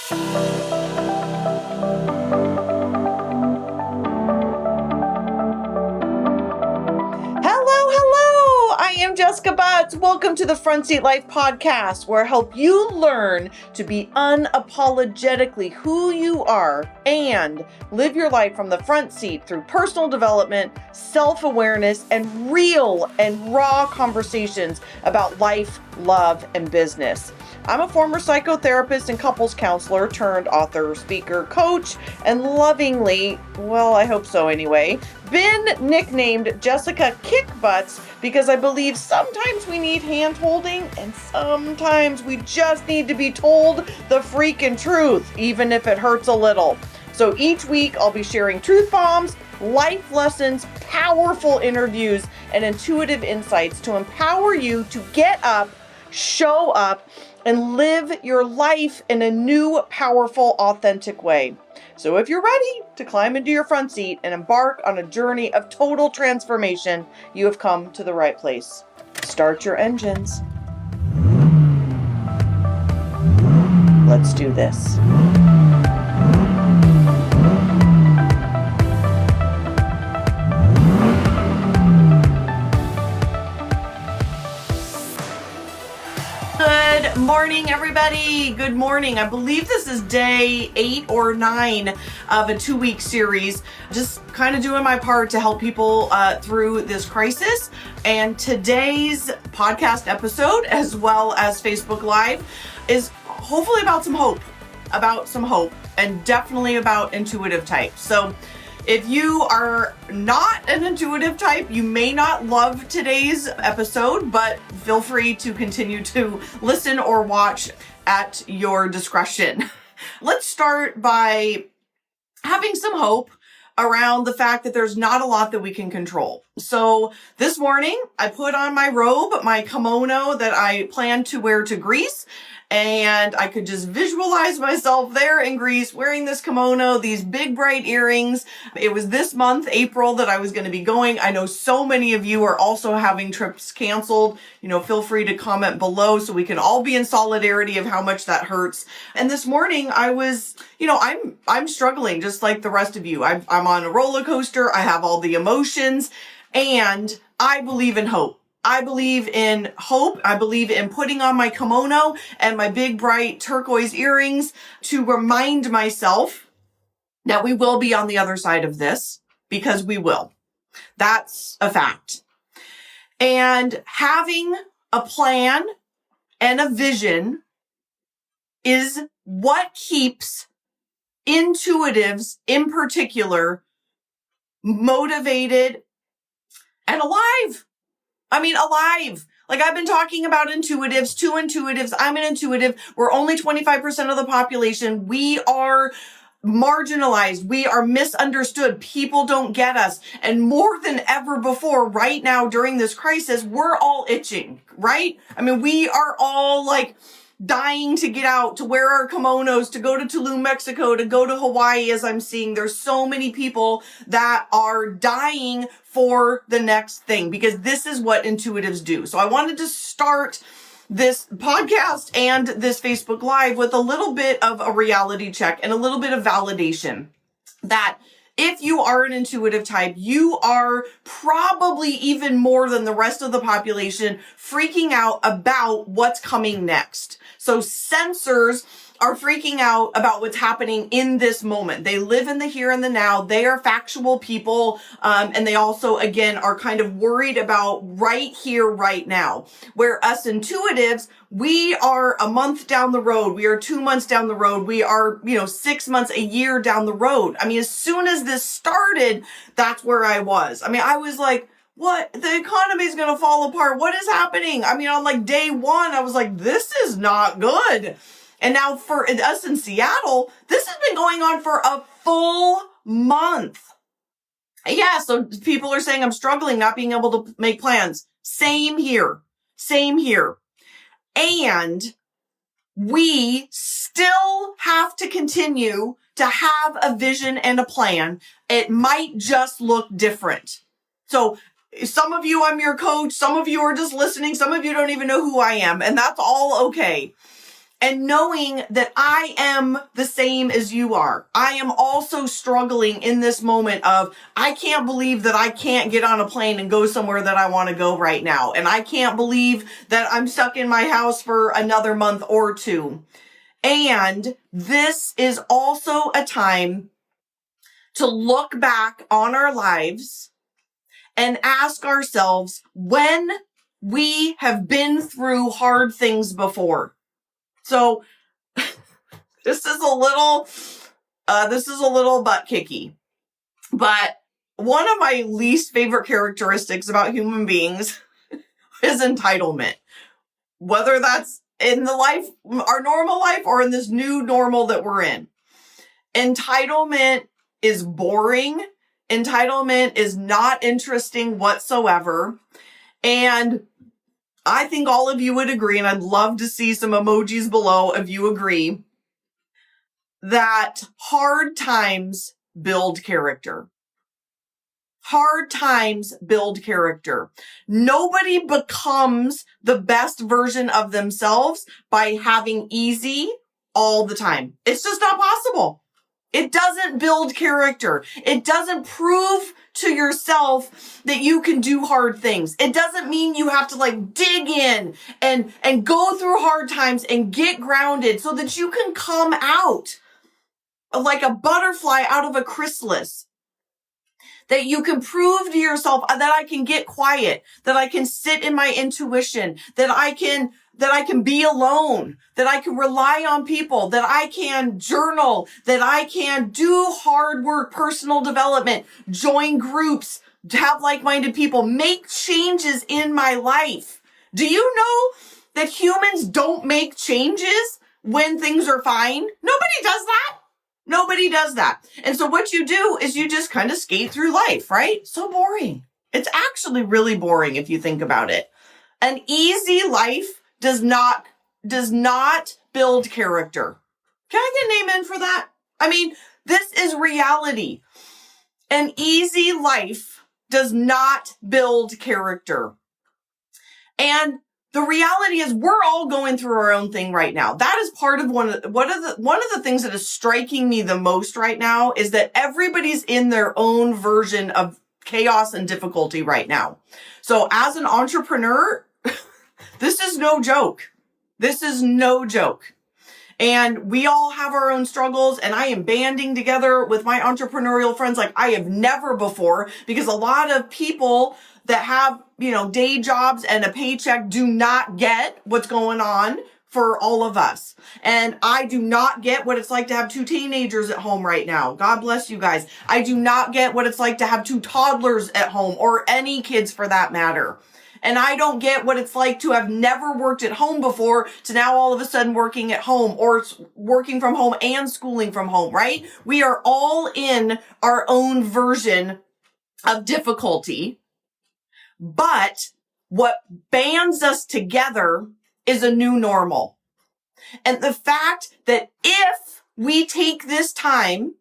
I am Jessica Butts. Welcome to the Front Seat Life podcast, where I help you learn to be unapologetically who you are and live your life from the front seat through personal development, self-awareness, and real and raw conversations about life, love, and business. I'm a former psychotherapist and couples counselor turned author, speaker, coach, and lovingly, well, I hope so anyway, been nicknamed Jessica Kick Butts because I believe sometimes we need hand holding and sometimes we just need to be told the freaking truth, even if it hurts a little. So each week I'll be sharing truth bombs, life lessons, powerful interviews, and intuitive insights to empower you to get up, show up, and live your life in a new, powerful, authentic way. So if you're ready to climb into your front seat and embark on a journey of total transformation, you have come to the right place. Start your engines. Let's do this. Good morning, everybody. Good morning. I believe this is day 8 or 9 of a 2-week series. Just kind of doing my part to help people through this crisis. And today's podcast episode, as well as Facebook Live, is hopefully about some hope, and definitely about intuitive types. So if you are not an intuitive type, you may not love today's episode, but feel free to continue to listen or watch at your discretion. Let's start by having some hope around the fact that there's not a lot that we can control. So this morning, I put on my robe, my kimono that I plan to wear to Greece. And I could just visualize myself there in Greece wearing this kimono, these big bright earrings. It was this month, April, that I was going to be going. I know so many of you are also having trips canceled. Feel free to comment below so we can all be in solidarity of how much that hurts. And this morning I was, I'm struggling just like the rest of you. I'm on a roller coaster. I have all the emotions and I believe in hope. I believe in hope. I believe in putting on my kimono and my big bright turquoise earrings to remind myself that we will be on the other side of this, because we will. That's a fact. And having a plan and a vision is what keeps intuitives in particular motivated and alive. Alive. Like I've been talking about intuitives, 2 intuitives. I'm an intuitive. We're only 25% of the population. We are marginalized. We are misunderstood. People don't get us. And more than ever before, right now during this crisis, we're all itching, right? We are all like dying to get out, to wear our kimonos, to go to Tulum, Mexico, to go to Hawaii, as I'm seeing. There's so many people that are dying for the next thing, because this is what intuitives do. So I wanted to start this podcast and this Facebook Live with a little bit of a reality check and a little bit of validation that if you are an intuitive type, you are probably even more than the rest of the population freaking out about what's coming next. So sensors are freaking out about what's happening in this moment. They live in the here and the now. They are factual people. And they also, again, are kind of worried about right here, right now. Where us intuitives, we are a month down the road. We are 2 months down the road. We are, 6 months, a year down the road. As soon as this started, that's where I was. I was like, what? The economy is going to fall apart. What is happening? On like day 1, I was like, this is not good. And now for us in Seattle, this has been going on for a full month. Yeah, so people are saying I'm struggling, not being able to make plans. Same here. And we still have to continue to have a vision and a plan. It might just look different. So some of you, I'm your coach. Some of you are just listening. Some of you don't even know who I am. And that's all okay. and knowing that I am the same as you are. I am also struggling in this moment of, I can't believe that I can't get on a plane and go somewhere that I want to go right now. And I can't believe that I'm stuck in my house for another month or two. And this is also a time to look back on our lives and ask ourselves when we have been through hard things before. So this is a little butt kicky, but one of my least favorite characteristics about human beings is entitlement. Whether that's in the life, our normal life, or in this new normal that we're in. Entitlement is boring. Entitlement is not interesting whatsoever. And I think all of you would agree, and I'd love to see some emojis below if you agree, that hard times build character. Hard times build character. Nobody becomes the best version of themselves by having easy all the time. It's just not possible. It doesn't build character. It doesn't prove to yourself that you can do hard things. It doesn't mean you have to dig in and go through hard times and get grounded so that you can come out like a butterfly out of a chrysalis. That you can prove to yourself that I can get quiet, that I can sit in my intuition, that I can be alone, that I can rely on people, that I can journal, that I can do hard work, personal development, join groups, have like-minded people, make changes in my life. Do you know that humans don't make changes when things are fine? Nobody does that. Nobody does that. And so what you do is you just kind of skate through life, right? So boring. It's actually really boring if you think about it. An easy life does not build character. Can I get an amen for that? I mean, this is reality. An easy life does not build character. And the reality is we're all going through our own thing right now. That is part of one of the things that is striking me the most right now is that everybody's in their own version of chaos and difficulty right now. So as an entrepreneur, this is no joke. This is no joke. And we all have our own struggles, and I am banding together with my entrepreneurial friends like I have never before, because a lot of people that have, day jobs and a paycheck do not get what's going on for all of us. And I do not get what it's like to have two teenagers at home right now. God bless you guys. I do not get what it's like to have two toddlers at home, or any kids for that matter. And I don't get what it's like to have never worked at home before to now all of a sudden working at home, or working from home and schooling from home, right? We are all in our own version of difficulty. But what bands us together is a new normal. And the fact that if we take this time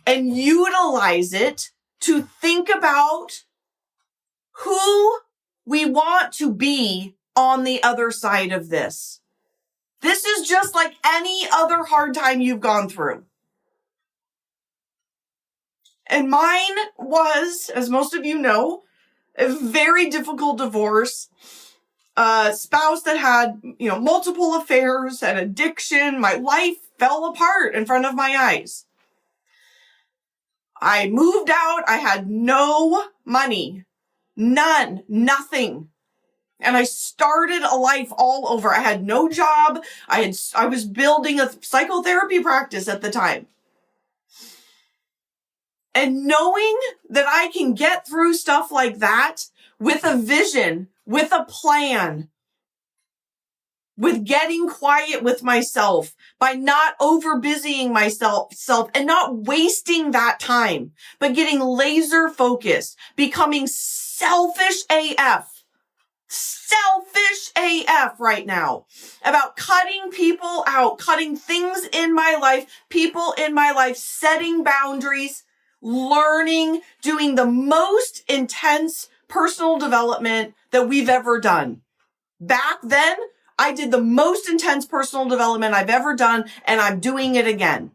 and utilize it to think about who we want to be on the other side of this. This is just like any other hard time you've gone through. And mine was, as most of you know, a very difficult divorce. A spouse that had, multiple affairs and addiction. My life fell apart in front of my eyes. I moved out. I had no money. None, nothing. And I started a life all over. I had no job. I was building a psychotherapy practice at the time. And knowing that I can get through stuff like that with a vision, with a plan, with getting quiet with myself, by not over busying myself and not wasting that time, but getting laser focused, becoming selfish AF right now about cutting people out, cutting things in my life, people in my life, setting boundaries, learning, doing the most intense personal development that we've ever done. Back then, I did the most intense personal development I've ever done, and I'm doing it again.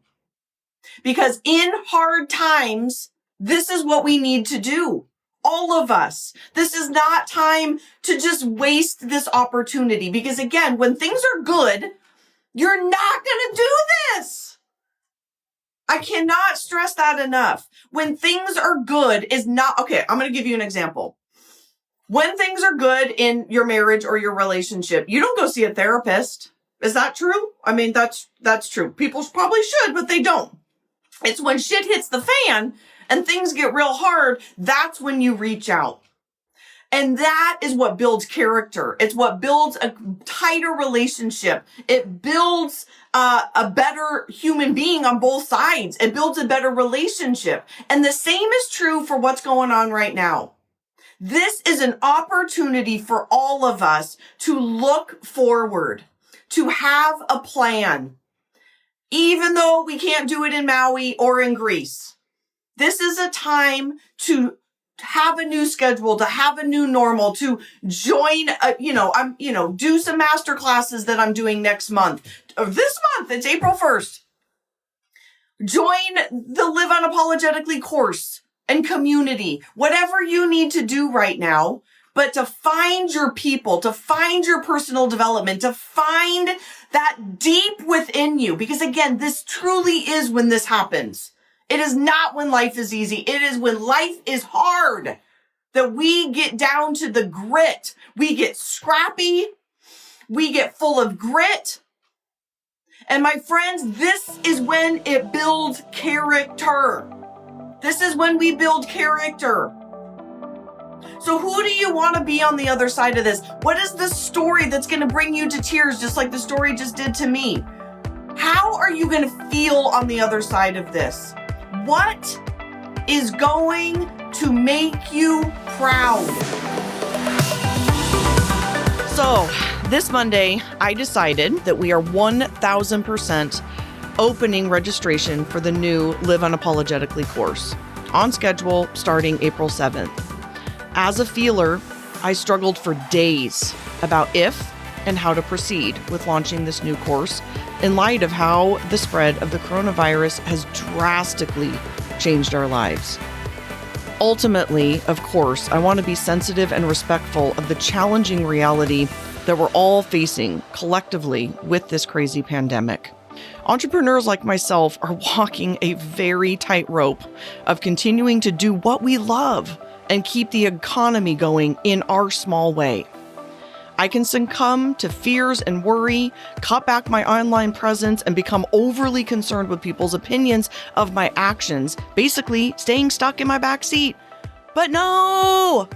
Because in hard times, this is what we need to do. All of us. This is not time to just waste this opportunity. Because again, when things are good, you're not going to do this. I cannot stress that enough. When things are good is not, okay, I'm going to give you an example. When things are good in your marriage or your relationship, you don't go see a therapist. Is that true? I mean, that's true. People probably should, but they don't. It's when shit hits the fan and things get real hard, that's when you reach out. And that is what builds character. It's what builds a tighter relationship. It builds a better human being on both sides. It builds a better relationship. And the same is true for what's going on right now. This is an opportunity for all of us to look forward, to have a plan, even though we can't do it in Maui or in Greece. This is a time to have a new schedule, to have a new normal, to join, do some master classes that I'm doing next month. This month, it's April 1st. Join the Live Unapologetically course and community, whatever you need to do right now, but to find your people, to find your personal development, to find that deep within you. Because again, this truly is when this happens. It is not when life is easy. It is when life is hard that we get down to the grit. We get scrappy. We get full of grit. And my friends, this is when it builds character. This is when we build character. So who do you want to be on the other side of this? What is the story that's going to bring you to tears, just like the story just did to me? How are you going to feel on the other side of this? What is going to make you proud? So this Monday, I decided that we are 1,000% opening registration for the new Live Unapologetically course, on schedule starting April 7th. As a feeler, I struggled for days about if and how to proceed with launching this new course in light of how the spread of the coronavirus has drastically changed our lives. Ultimately, of course, I want to be sensitive and respectful of the challenging reality that we're all facing collectively with this crazy pandemic. Entrepreneurs like myself are walking a very tightrope of continuing to do what we love and keep the economy going in our small way. I can succumb to fears and worry, cut back my online presence, and become overly concerned with people's opinions of my actions, basically staying stuck in my backseat. But no,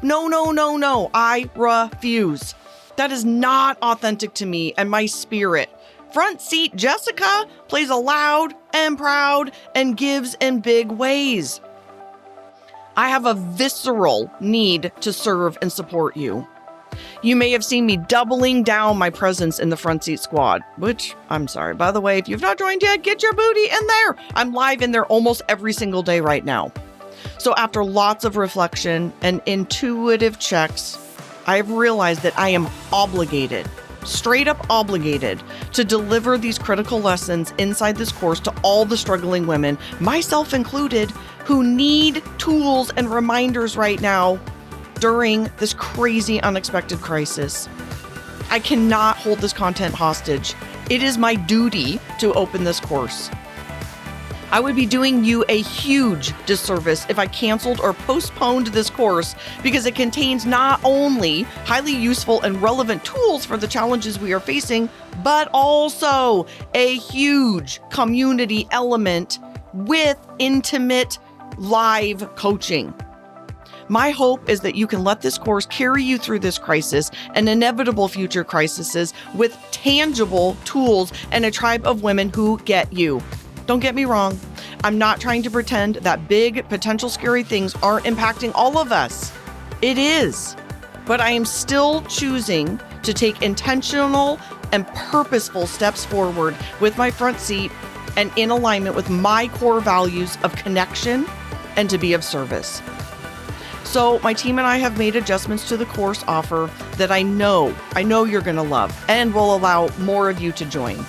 I refuse. That is not authentic to me and my spirit. Front seat Jessica plays loud and proud and gives in big ways. I have a visceral need to serve and support you. You may have seen me doubling down my presence in the front seat squad, which I'm sorry, by the way, if you've not joined yet, get your booty in there. I'm live in there almost every single day right now. So after lots of reflection and intuitive checks, I've realized that I am obligated, straight up obligated, to deliver these critical lessons inside this course to all the struggling women, myself included, who need tools and reminders right now during this crazy, unexpected crisis. I cannot hold this content hostage. It is my duty to open this course. I would be doing you a huge disservice if I canceled or postponed this course, because it contains not only highly useful and relevant tools for the challenges we are facing, but also a huge community element with intimate live coaching. My hope is that you can let this course carry you through this crisis and inevitable future crises with tangible tools and a tribe of women who get you. Don't get me wrong. I'm not trying to pretend that big, potential scary things aren't impacting all of us. It is. But I am still choosing to take intentional and purposeful steps forward with my front seat and in alignment with my core values of connection and to be of service. So my team and I have made adjustments to the course offer that I know you're going to love and will allow more of you to join.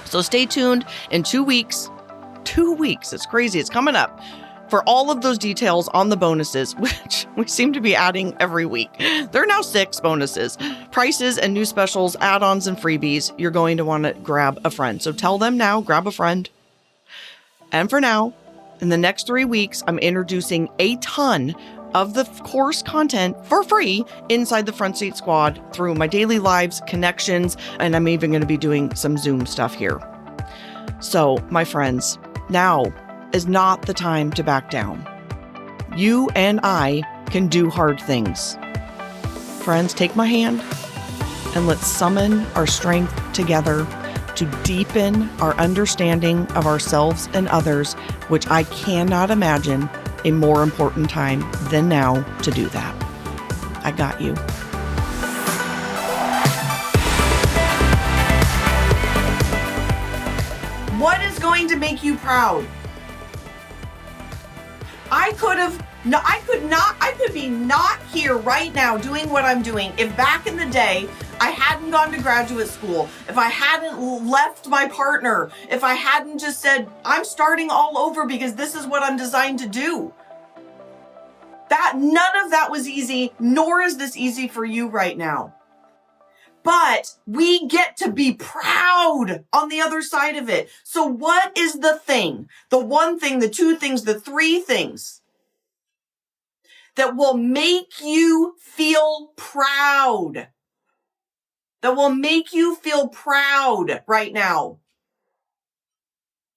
So stay tuned in 2 weeks. 2 weeks. It's crazy. It's coming up for all of those details on the bonuses, which we seem to be adding every week. There are now 6 bonuses, prices and new specials, add-ons and freebies. You're going to want to grab a friend. So tell them now, grab a friend. And for now, in the next 3 weeks, I'm introducing a ton of the course content for free inside the Front Seat Squad through my daily lives, connections, and I'm even going to be doing some Zoom stuff here. So, my friends, now is not the time to back down. You and I can do hard things. Friends, take my hand and let's summon our strength together to deepen our understanding of ourselves and others, which I cannot imagine a more important time than now to do that. I got you. What is going to make you proud? I could be not here right now doing what I'm doing if back in the day I hadn't gone to graduate school, if I hadn't left my partner, if I hadn't just said, I'm starting all over because this is what I'm designed to do. None of that was easy, nor is this easy for you right now. But we get to be proud on the other side of it. So what is the thing, the one thing, the two things, the three things that will make you feel proud? That will make you feel proud right now,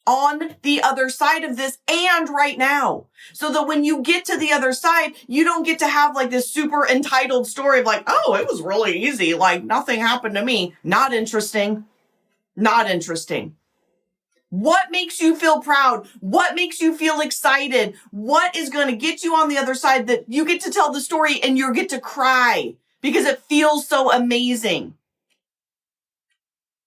on the other side of this and right now. So that when you get to the other side, you don't get to have like this super entitled story of like, oh, it was really easy. Like nothing happened to me. Not interesting. Not interesting. What makes you feel proud? What makes you feel excited? What is going to get you on the other side that you get to tell the story and you get to cry because it feels so amazing?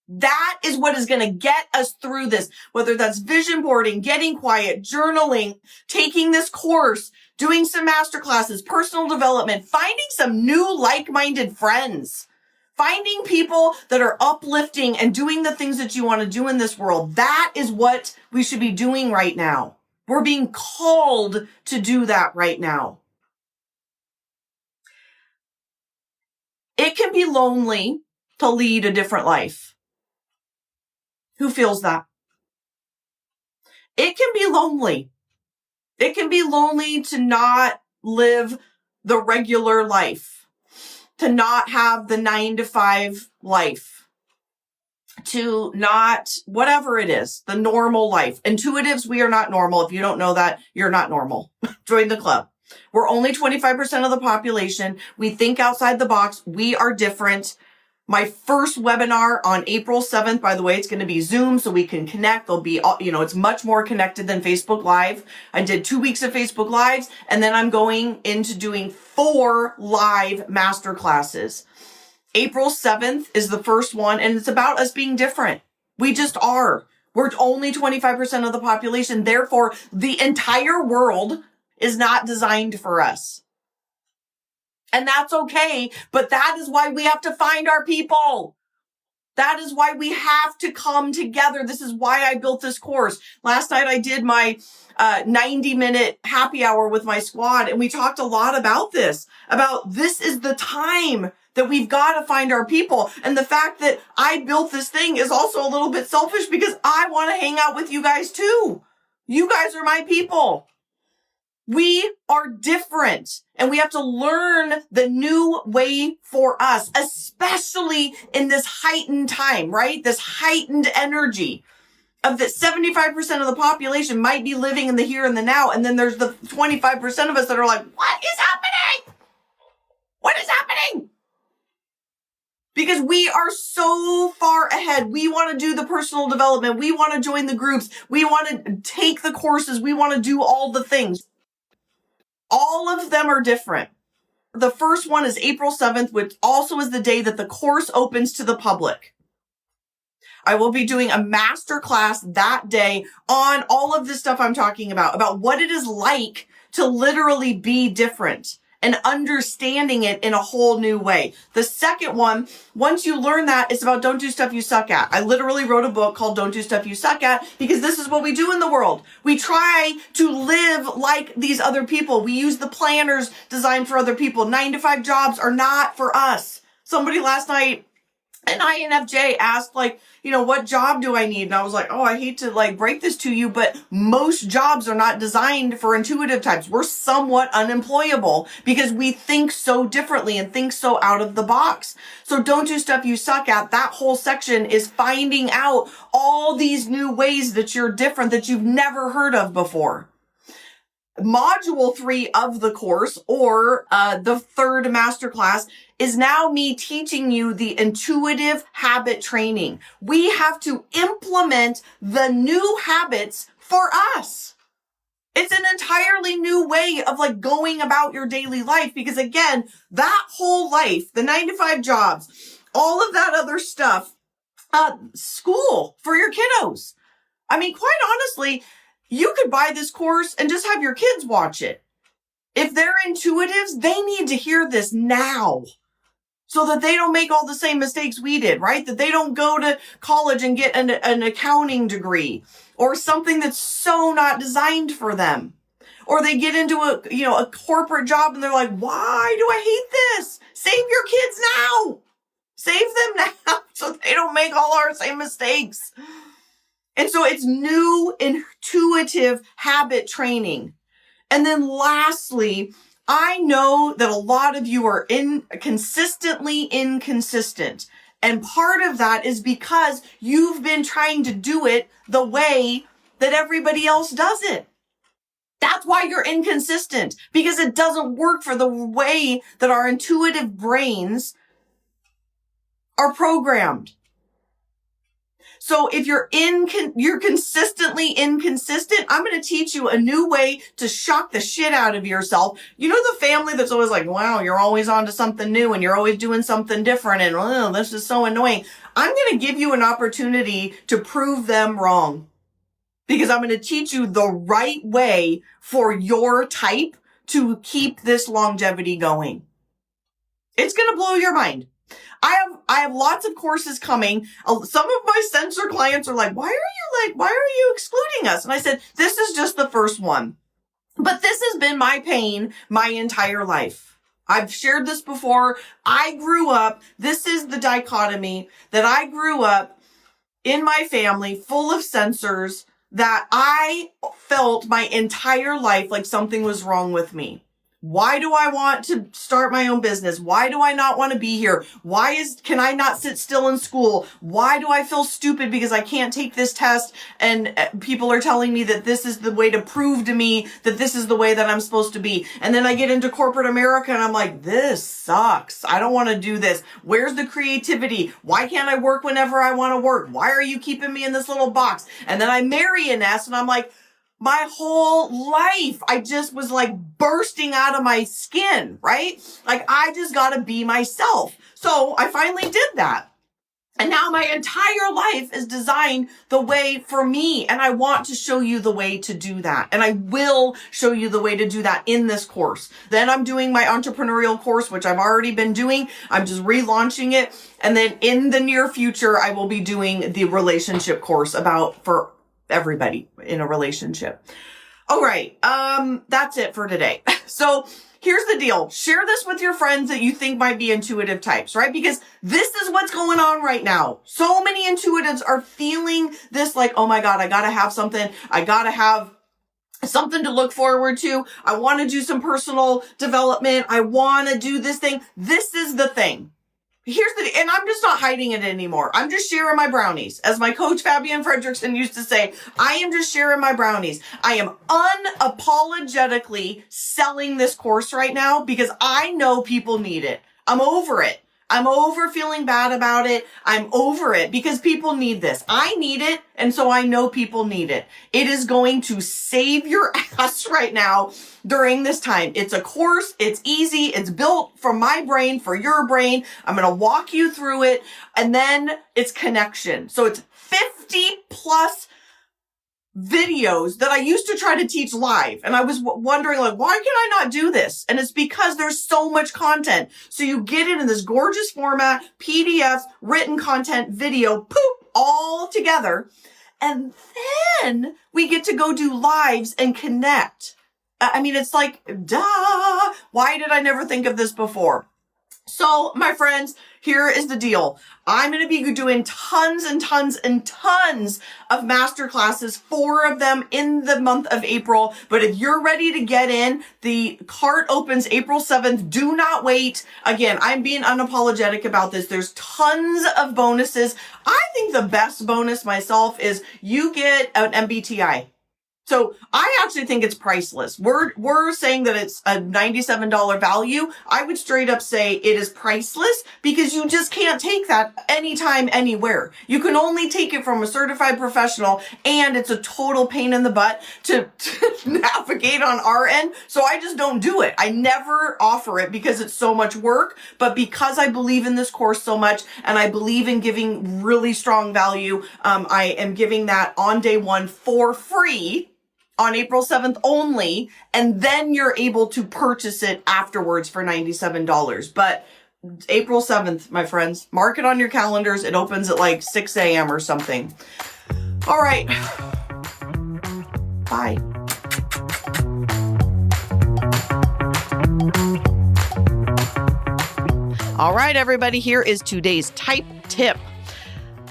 That is what is going to get us through this, whether that's vision boarding, getting quiet, journaling, taking this course, doing some masterclasses, personal development, finding some new like-minded friends, finding people that are uplifting and doing the things that you want to do in this world. That is what we should be doing right now. We're being called to do that right now. It can be lonely to lead a different life. Who feels that? It can be lonely. It can be lonely to not live the regular life, to not have the 9-to-5 life, to not, whatever it is, the normal life. Intuitives, we are not normal. If you don't know that, you're not normal. Join the club. We're only 25% of the population. We think outside the box. We are different. My first webinar on April 7th, by the way, it's going to be Zoom so we can connect. There'll be, it's much more connected than Facebook Live. I did 2 weeks of Facebook Lives, and then I'm going into doing 4 live masterclasses. April 7th is the first one, and it's about us being different. We just are. We're only 25% of the population. Therefore, the entire world is not designed for us. And that's okay, but that is why we have to find our people. That is why we have to come together. This is why I built this course. Last night I did my 90-minute happy hour with my squad, and we talked a lot about this is the time that we've got to find our people. And the fact that I built this thing is also a little bit selfish because I want to hang out with you guys too. You guys are my people. We are different, and we have to learn the new way for us, especially in this heightened time, right? This heightened energy of that 75% of the population might be living in the here and the now. And then there's the 25% of us that are like, what is happening? What is happening? Because we are so far ahead. We want to do the personal development. We want to join the groups. We want to take the courses. We want to do all the things. All of them are different. The first one is April 7th, which also is the day that the course opens to the public. I will be doing a master class that day on all of this stuff I'm talking about what it is like to literally be different. and understanding it in a whole new way. The second one, once you learn that, it's about don't do stuff you suck at. I literally wrote a book called Don't Do Stuff You Suck At because this is what we do in the world. We try to live like these other people. We use the planners designed for other people. 9-to-5 jobs are not for us. Somebody last night, an INFJ, asked what job do I need? And I was like, I hate to break this to you, but most jobs are not designed for intuitive types. We're somewhat unemployable because we think so differently and think so out of the box. So don't do stuff you suck at. That whole section is finding out all these new ways that you're different that you've never heard of before. Module 3 of the course, or the third masterclass, is now me teaching you the intuitive habit training. We have to implement the new habits for us. It's an entirely new way of going about your daily life because again, that whole life, the 9-to-5 jobs, all of that other stuff, school for your kiddos. I mean, quite honestly, you could buy this course and just have your kids watch it. If they're intuitives, they need to hear this now so that they don't make all the same mistakes we did, right? That they don't go to college and get an accounting degree or something that's so not designed for them. Or they get into a corporate job and they're like, why do I hate this? Save your kids now. Save them now so they don't make all our same mistakes. And so it's new intuitive habit training. And then lastly, I know that a lot of you are consistently inconsistent. And part of that is because you've been trying to do it the way that everybody else does it. That's why you're inconsistent, because it doesn't work for the way that our intuitive brains are programmed. So if you're consistently inconsistent, I'm going to teach you a new way to shock the shit out of yourself. You know, the family that's always like, wow, you're always on to something new and you're always doing something different and oh, this is so annoying. I'm going to give you an opportunity to prove them wrong because I'm going to teach you the right way for your type to keep this longevity going. It's going to blow your mind. I have lots of courses coming. Some of my sensor clients are like, why are you excluding us? And I said, this is just the first one. But this has been my pain my entire life. I've shared this before. This is the dichotomy that I grew up in my family full of sensors that I felt my entire life like something was wrong with me. Why do I want to start my own business? Why do I not want to be here? Can I not sit still in school? Why do I feel stupid because I can't take this test and people are telling me that this is the way to prove to me that this is the way that I'm supposed to be? And then I get into corporate America and I'm like, this sucks. I don't want to do this. Where's the creativity? Why can't I work whenever I want to work? Why are you keeping me in this little box? And then I marry an S and I'm like, my whole life, I just was bursting out of my skin, right? I just got to be myself. So I finally did that. And now my entire life is designed the way for me. And I want to show you the way to do that. And I will show you the way to do that in this course. Then I'm doing my entrepreneurial course, which I've already been doing. I'm just relaunching it. And then in the near future, I will be doing the relationship course for everybody in a relationship. All right. That's it for today. So here's the deal. Share this with your friends that you think might be intuitive types, right? Because this is what's going on right now. So many intuitives are feeling this oh my God, I got to have something. I got to have something to look forward to. I want to do some personal development. I want to do this thing. This is the thing. And I'm just not hiding it anymore. I'm just sharing my brownies. As my coach Fabian Fredrickson used to say, I am just sharing my brownies. I am unapologetically selling this course right now because I know people need it. I'm over it. I'm over feeling bad about it. I'm over it because people need this. I need it. And so I know people need it. It is going to save your ass right now during this time. It's a course. It's easy. It's built from my brain for your brain. I'm going to walk you through it. And then it's connection. So it's 50 plus videos that I used to try to teach live. And I was wondering, like, why can I not do this? And it's because there's so much content. So you get it in this gorgeous format, PDFs, written content, video, poop, all together. And then we get to go do lives and connect. I mean, it's like, duh, why did I never think of this before? So, my friends, here is the deal. I'm going to be doing tons and tons and tons of masterclasses, 4 of them in the month of April. But if you're ready to get in, the cart opens April 7th. Do not wait. Again, I'm being unapologetic about this. There's tons of bonuses. I think the best bonus myself is you get an MBTI. So I actually think it's priceless. We're saying that it's a $97 value. I would straight up say it is priceless because you just can't take that anytime, anywhere. You can only take it from a certified professional, and it's a total pain in the butt to navigate on our end. So I just don't do it. I never offer it because it's so much work, but because I believe in this course so much and I believe in giving really strong value, I am giving that on day 1 for free. On April 7th only, and then you're able to purchase it afterwards for $97. But April 7th, my friends, mark it on your calendars. It opens at like 6 a.m. or something. All right. Bye. All right, everybody, here is today's type tip.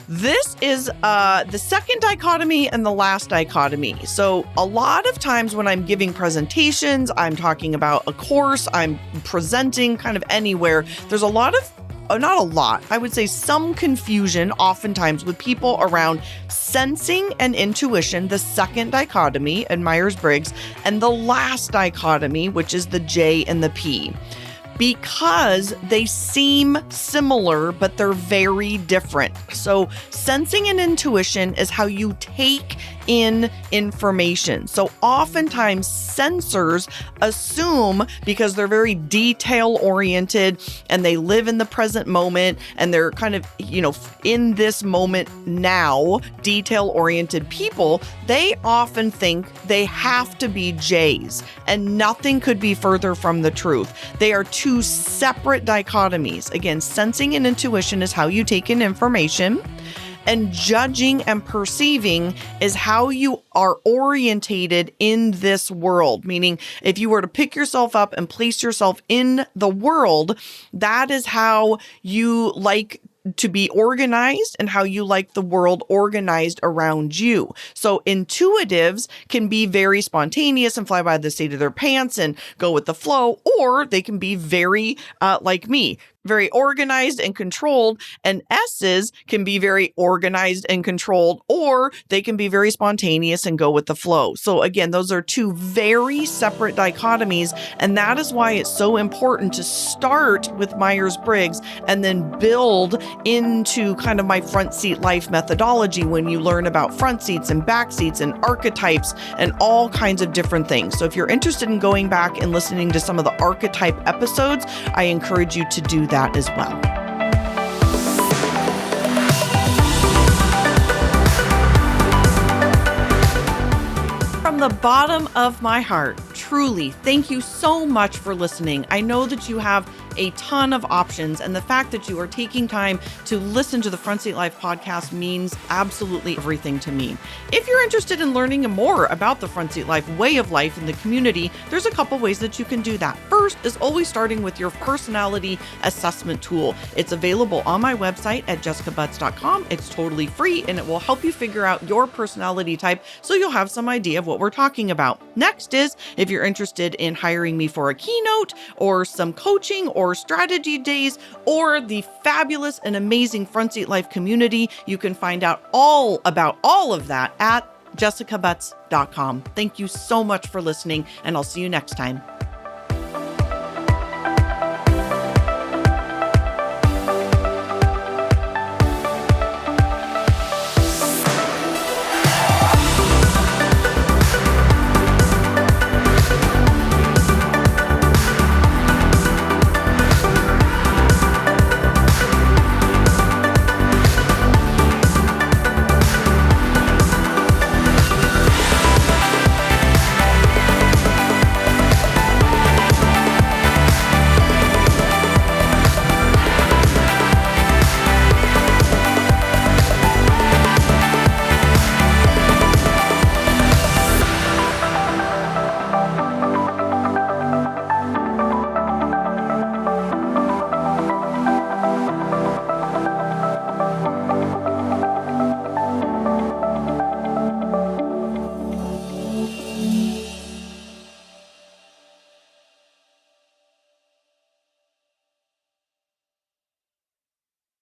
This is the second dichotomy and the last dichotomy. So a lot of times when I'm giving presentations, I'm talking about a course, I'm presenting kind of anywhere, there's a lot of, not a lot, I would say some confusion oftentimes with people around sensing and intuition, the second dichotomy in Myers-Briggs, and the last dichotomy, which is the J and the P. Because they seem similar, but they're very different. So sensing and intuition is how you take in information. So oftentimes sensors assume, because they're very detail oriented and they live in the present moment and they're kind of, in this moment now, detail oriented people, they often think they have to be J's, and nothing could be further from the truth. They are 2 separate dichotomies. Again, sensing and intuition is how you take in information, and judging and perceiving is how you are orientated in this world. Meaning, if you were to pick yourself up and place yourself in the world, that is how you like to be organized and how you like the world organized around you. So intuitives can be very spontaneous and fly by the seat of their pants and go with the flow, or they can be very like me, very organized and controlled, and S's can be very organized and controlled, or they can be very spontaneous and go with the flow. So again, those are 2 very separate dichotomies, and that is why it's so important to start with Myers-Briggs and then build into kind of my front seat life methodology when you learn about front seats and back seats and archetypes and all kinds of different things. So if you're interested in going back and listening to some of the archetype episodes, I encourage you to do that as well. From the bottom of my heart, truly, thank you so much for listening. I know that you have a ton of options, and the fact that you are taking time to listen to the Front Seat Life podcast means absolutely everything to me. If you're interested in learning more about the Front Seat Life way of life in the community, there's a couple ways that you can do that. First is always starting with your personality assessment tool. It's available on my website at jessicabutts.com. It's totally free, and it will help you figure out your personality type so you'll have some idea of what we're talking about. Next is, if you're interested in hiring me for a keynote or some coaching or strategy days or the fabulous and amazing Front Seat Life community, you can find out all about all of that at jessicabutts.com. Thank you so much for listening, and I'll see you next time.